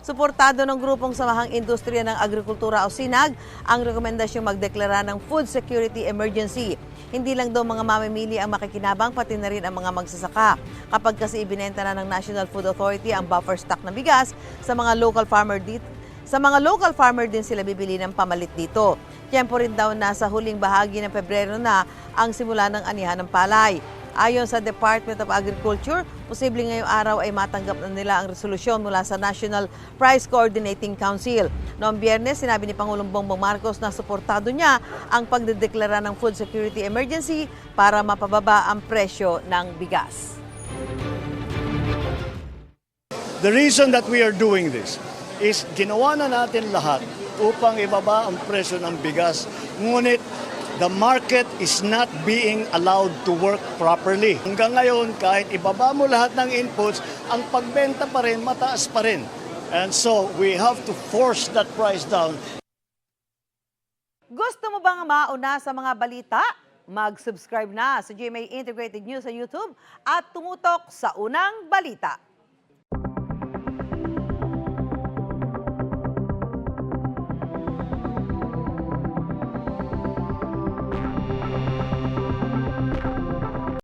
Suportado ng grupong Samahang Industriya ng Agrikultura o SINAG ang rekomendasyong magdeklara ng food security emergency. Hindi lang daw mga mamimili ang makikinabang, pati na rin ang mga magsasaka. Kapag kasi ibinenta na ng National Food Authority ang buffer stock na bigas sa mga local farmer din sila bibili ng pamalit dito. Tiyempo rin daw na sa huling bahagi ng Pebrero na ang simula ng anihan ng palay. Ayon sa Department of Agriculture, posibleng ngayong araw ay matanggap na nila ang resolusyon mula sa National Price Coordinating Council. Noong Biyernes, sinabi ni Pangulong Bongbong Marcos na suportado niya ang pagdedeklara ng food security emergency para mapababa ang presyo ng bigas. The reason that we are doing this is ginawa na natin lahat upang ibaba ang presyo ng bigas. Ngunit the market is not being allowed to work properly. Hanggang ngayon, kahit ibaba mo lahat ng inputs, ang pagbenta pa rin, mataas pa rin. And so, we have to force that price down. Gusto mo bang mauna sa mga balita? Mag-subscribe na sa GMA Integrated News sa YouTube at tumutok sa unang balita.